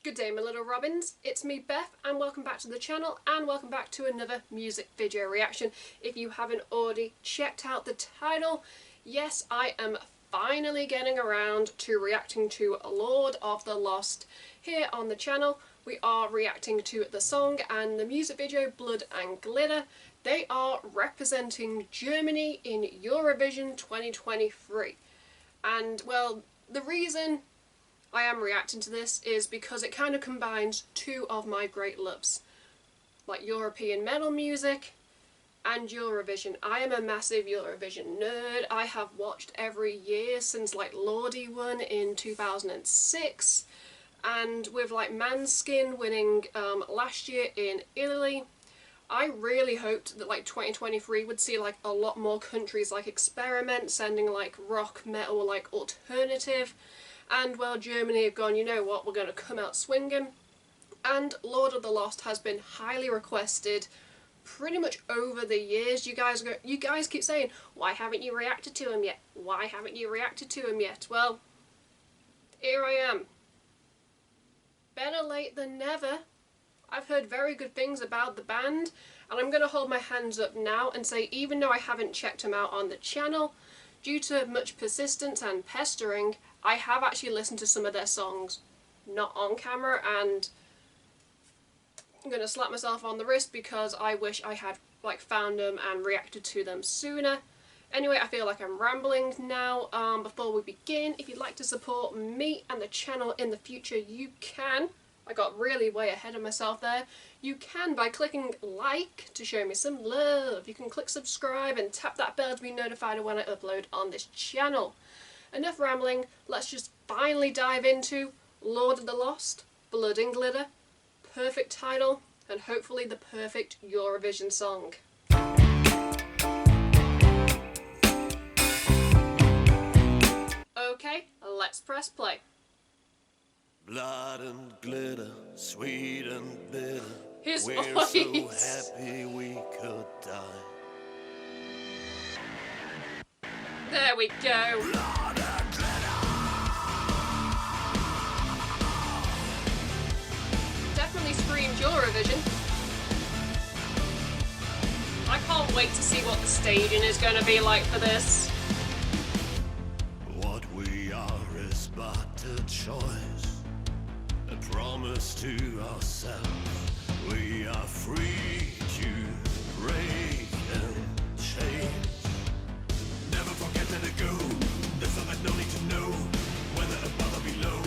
Good day my little robins, it's me Beth and welcome back to the channel and welcome back to another music video reaction. If you haven't already checked out the title, yes, I am finally getting around to reacting to Lord of the Lost here on the channel. We are reacting to the song and the music video Blood and Glitter. They are representing Germany in Eurovision 2023. And well, the reason I am reacting to this is because it kind of combines two of my great loves, like European metal music and Eurovision. I am a massive Eurovision nerd. I have watched every year since like Lordi won in 2006, and with like Manskin winning last year in Italy. I really hoped that like 2023 would see like a lot more countries like experiment, sending like rock, metal, like alternative. And well, Germany have gone, you know what, we're going to come out swinging. And Lord of the Lost has been highly requested pretty much over the years. You guys keep saying, why haven't you reacted to him yet? Why haven't you reacted to him yet? Well, here I am. Better late than never. I've heard very good things about the band, and I'm going to hold my hands up now and say, even though I haven't checked them out on the channel, due to much persistence and pestering, I have actually listened to some of their songs, not on camera, and I'm going to slap myself on the wrist because I wish I had like found them and reacted to them sooner. Anyway, I feel like I'm rambling now. Before we begin, if you'd like to support me and the channel in the future, you can. I got really way ahead of myself there. You can by clicking like to show me some love. You can click subscribe and tap that bell to be notified when I upload on this channel. Enough rambling, let's just finally dive into Lord of the Lost, Blood and Glitter, perfect title, and hopefully the perfect Eurovision song. Okay, let's press play. Blood and glitter, sweet and bitter. His We're voice. so happy we could die. There we go. Blood and glitter. Definitely screamed Eurovision. I can't wait to see what the staging is going to be like for this. What we are is but a choice, a promise to ourselves. We are free to break and change. Never forget that it go. There's no need to know whether above or below.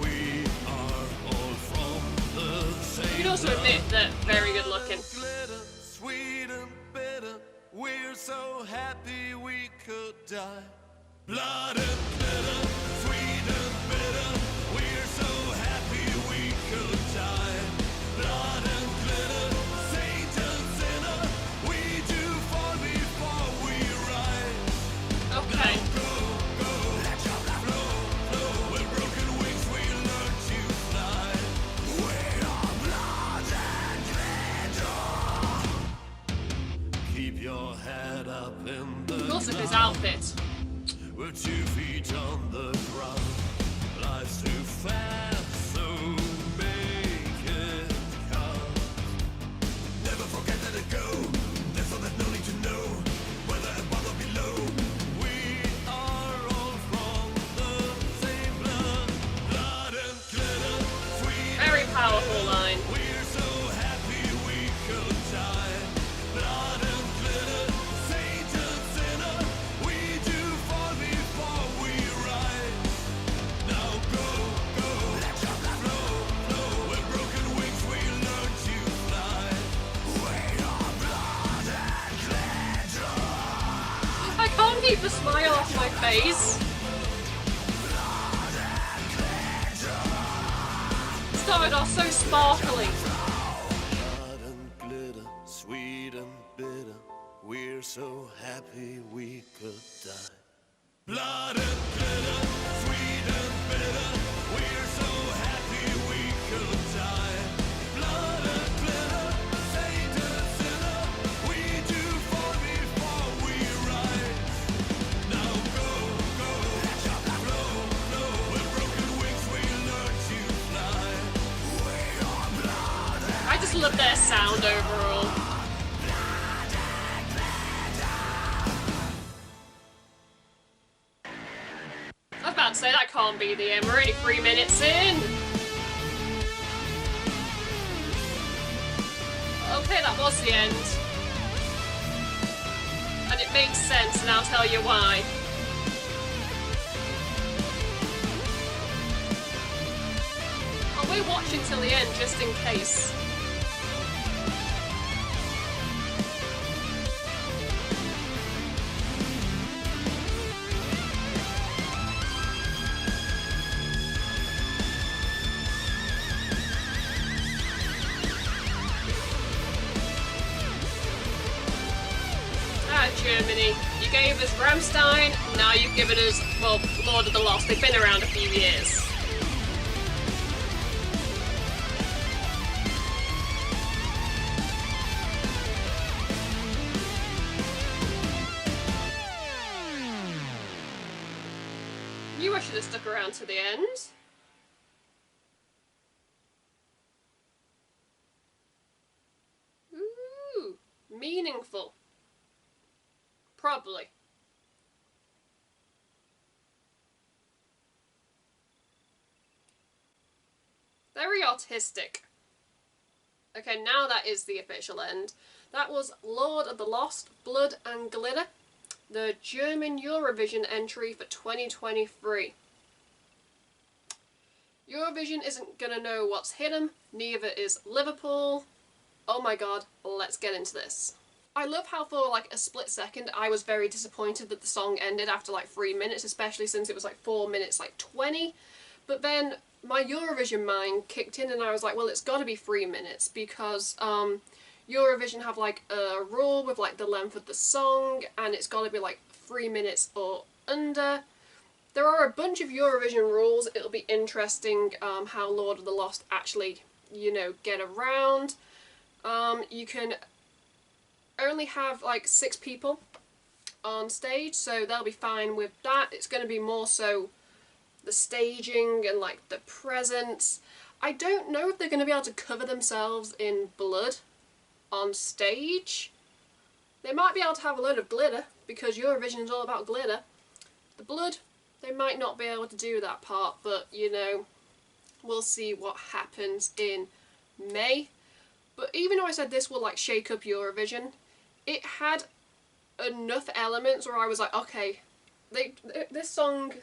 We are all from the same. You can also admit that very good looking. Glitter, sweet and bitter. We're so happy we could die. Blood and glitter, sweet and bitter. We're so happy we could die. Blood and glitter, saint and sinner. We do fall before we rise. Okay. Go, go, let your blood flow, flow. With broken wings we learn to fly. We are blood and glitter. Keep your head up in the Also his outfit. We're 2 feet on the ground. Life's too fast, so make it count. Never forget that it go. There's all that no need to know whether above or below. We are all from the same blood. Blood and glitter, sweet. Very powerful line. We're so happy we could die. Blood and glitter, saint and sinner. We do fall before we rise. Now go, go, let your blood flow, flow. With broken wings we learn to fly. We are blood and glitter. I can't keep the smile off my face. Started off so sparkly. Blood and glitter, sweet and bitter. We're so happy we could die. Blood and glitter, sweet and bitter. We're so happy we could die. Blood and glitter, saint and sinner. We do fall before we rise. Now go, go, let your blood flow, flow. With broken wings we learn to fly. love their sound overall. I was about to say, that can't be the end. We're already 3 minutes in. Okay, that was the end. And it makes sense, and I'll tell you why. I will watch until the end, just in case. Germany. You gave us Rammstein, now you've given us, well, Lord of the Lost. They've been around a few years. Knew I should have stuck around to the end. Ooh, meaningful. Probably. Very artistic. Okay, now that is the official end. That was Lord of the Lost, Blood and Glitter, the German Eurovision entry for 2023. Eurovision isn't gonna know what's hidden, neither is Liverpool. Oh my god, let's get into this. I love how for like a split second I was very disappointed that the song ended after like 3 minutes, especially since it was like 4 minutes like 20. But then my Eurovision mind kicked in and I was like, well, it's got to be 3 minutes because Eurovision have like a rule with like the length of the song and it's got to be like 3 minutes or under. There are a bunch of Eurovision rules. It'll be interesting how Lord of the Lost actually, you know, get around. You can only have like 6 people on stage, so they'll be fine with that. It's going to be more so the staging and like the presence. I don't know if they're going to be able to cover themselves in blood on stage. They might be able to have a load of glitter because Eurovision is all about glitter. The blood, they might not be able to do that part, but you know, we'll see what happens in May. But even though I said this will like shake up Eurovision, it had enough elements where I was like, okay, this song,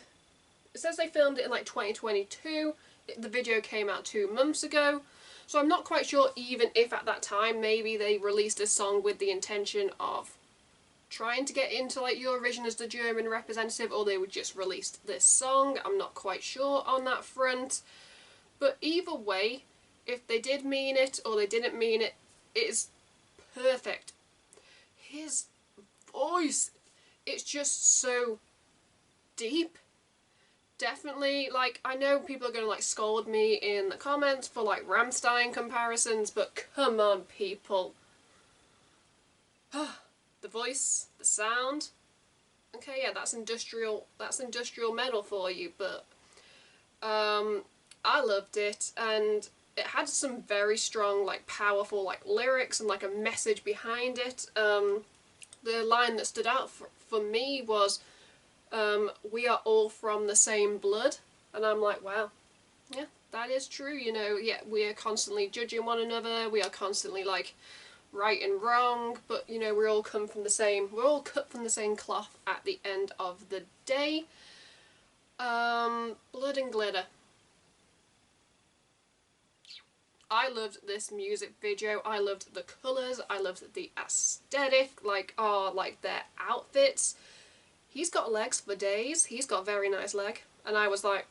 it says they filmed it in like 2022, the video came out 2 months ago, so I'm not quite sure even if at that time maybe they released this song with the intention of trying to get into like Eurovision as the German representative, or they would just release this song. I'm not quite sure on that front, but either way, if they did mean it or they didn't mean it, it is perfect. His voice, it's just so deep. Definitely, like, I know people are going to like scold me in the comments for like Rammstein comparisons, but come on people. The voice, the sound. Okay, yeah, that's industrial metal for you, but I loved it, and it had some very strong, like, powerful, like, lyrics and, like, a message behind it. The line that stood out for me was, we are all from the same blood. And I'm like, wow, yeah, that is true, you know, yeah, we are constantly judging one another, we are constantly, like, right and wrong, but, you know, we're all cut from the same cloth at the end of the day. Blood and Glitter. I loved this music video. I loved the colours. I loved the aesthetic. Like, like their outfits. He's got legs for days. He's got a very nice leg. And I was like,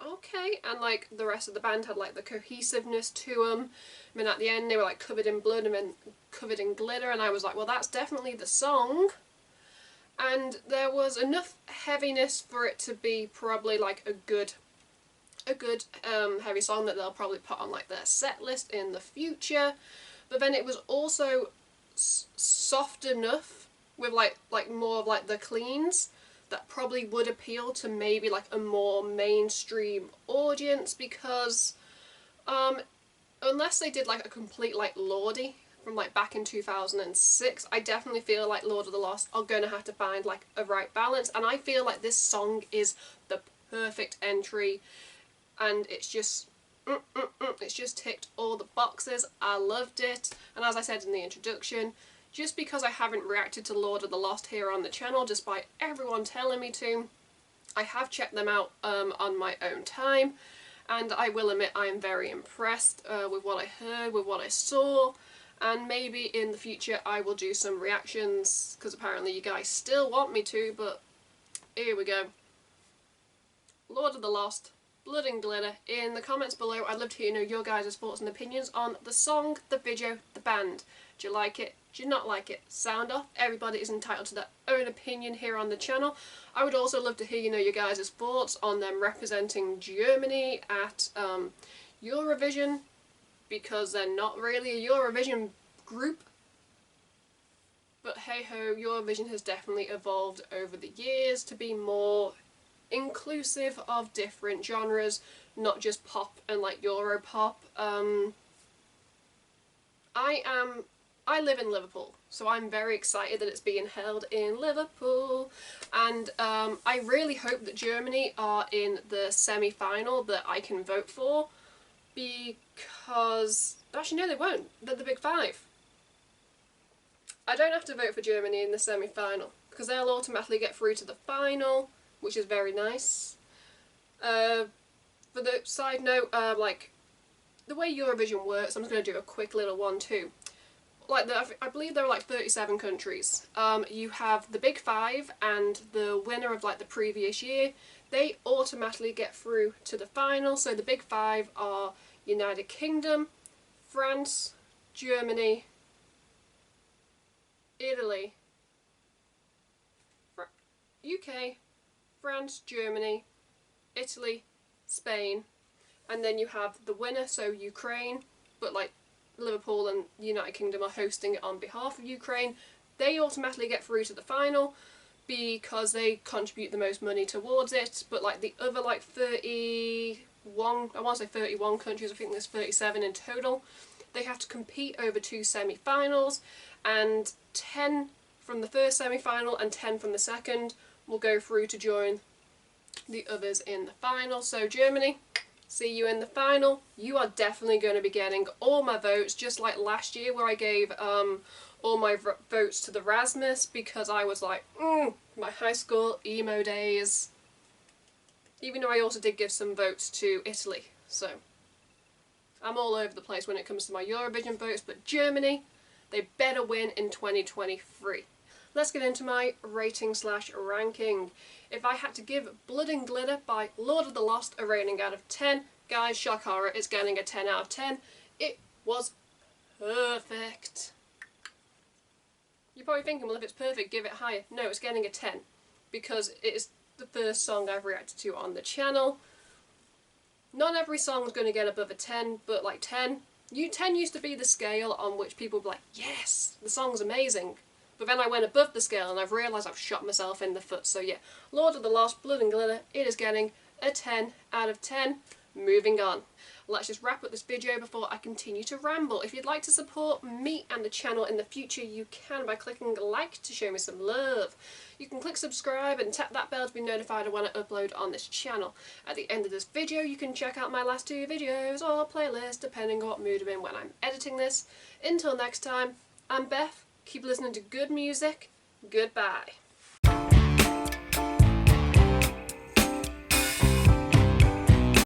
okay. And like the rest of the band had like the cohesiveness to them. I mean, at the end they were like covered in blood and then covered in glitter. And I was like, well, that's definitely the song. And there was enough heaviness for it to be probably like a good heavy song that they'll probably put on like their set list in the future. But then it was also soft enough with like more of like the cleans that probably would appeal to maybe like a more mainstream audience, because unless they did like a complete like Lordy from like back in 2006, I definitely feel like Lord of the Lost are gonna have to find like a right balance, and I feel like this song is the perfect entry, and it's just it's just ticked all the boxes. I loved it, and as I said in the introduction, just because I haven't reacted to Lord of the Lost here on the channel despite everyone telling me to, I have checked them out on my own time, and I will admit I am very impressed with what I heard, with what I saw, and maybe in the future I will do some reactions, because apparently you guys still want me to, but here we go. Lord of the Lost, Blood and Glitter. In the comments below, I'd love to hear your guys' thoughts and opinions on the song, the video, the band. Do you like it? Do you not like it? Sound off. Everybody is entitled to their own opinion here on the channel. I would also love to hear your guys' thoughts on them representing Germany at Eurovision, because they're not really a Eurovision group. But hey ho, Eurovision has definitely evolved over the years to be more inclusive of different genres, not just pop and like Europop. I live in Liverpool, so I'm very excited that it's being held in Liverpool, and I really hope that Germany are in the semi-final that I can vote for, because actually no, they won't. They're the big five. I don't have to vote for Germany in the semi-final because they'll automatically get through to the final, which is very nice. For the side note, like the way Eurovision works, I'm just going to do a quick little one too. Like I believe there are like 37 countries. You have the big five, and the winner of like the previous year, they automatically get through to the final. So the big five are United Kingdom, France, Germany, Italy, UK, France, Germany, Italy, Spain, and then you have the winner, so Ukraine, but like Liverpool and United Kingdom are hosting it on behalf of Ukraine. They automatically get through to the final because they contribute the most money towards it, but like the other like 31, I want to say 31 countries, I think there's 37 in total, they have to compete over 2 semi-finals, and 10 from the first semi-final and 10 from the second will go through to join the others in the final. So Germany, see you in the final. You are definitely going to be getting all my votes, just like last year where I gave all my votes to the Rasmus, because I was like, my high school emo days. Even though I also did give some votes to Italy, so I'm all over the place when it comes to my Eurovision votes, but Germany, they better win in 2023. Let's get into my rating / ranking. If I had to give Blood and Glitter by Lord of the Lost a rating out of 10, guys, shock horror, it's getting a 10 out of 10. It was perfect. You're probably thinking, well, if it's perfect, give it higher. No, it's getting a 10, because it is the first song I've reacted to on the channel. Not every song is going to get above a 10, but like 10 used to be the scale on which people would be like, yes, the song's amazing. But then I went above the scale and I've realised I've shot myself in the foot. So yeah, Lord of the Lost, Blood and Glitter, it is getting a 10 out of 10. Moving on. Let's just wrap up this video before I continue to ramble. If you'd like to support me and the channel in the future, you can by clicking like to show me some love. You can click subscribe and tap that bell to be notified of when I upload on this channel. At the end of this video, you can check out my last 2 videos or playlist, depending on what mood I'm in when I'm editing this. Until next time, I'm Beth. Keep listening to good music. Goodbye.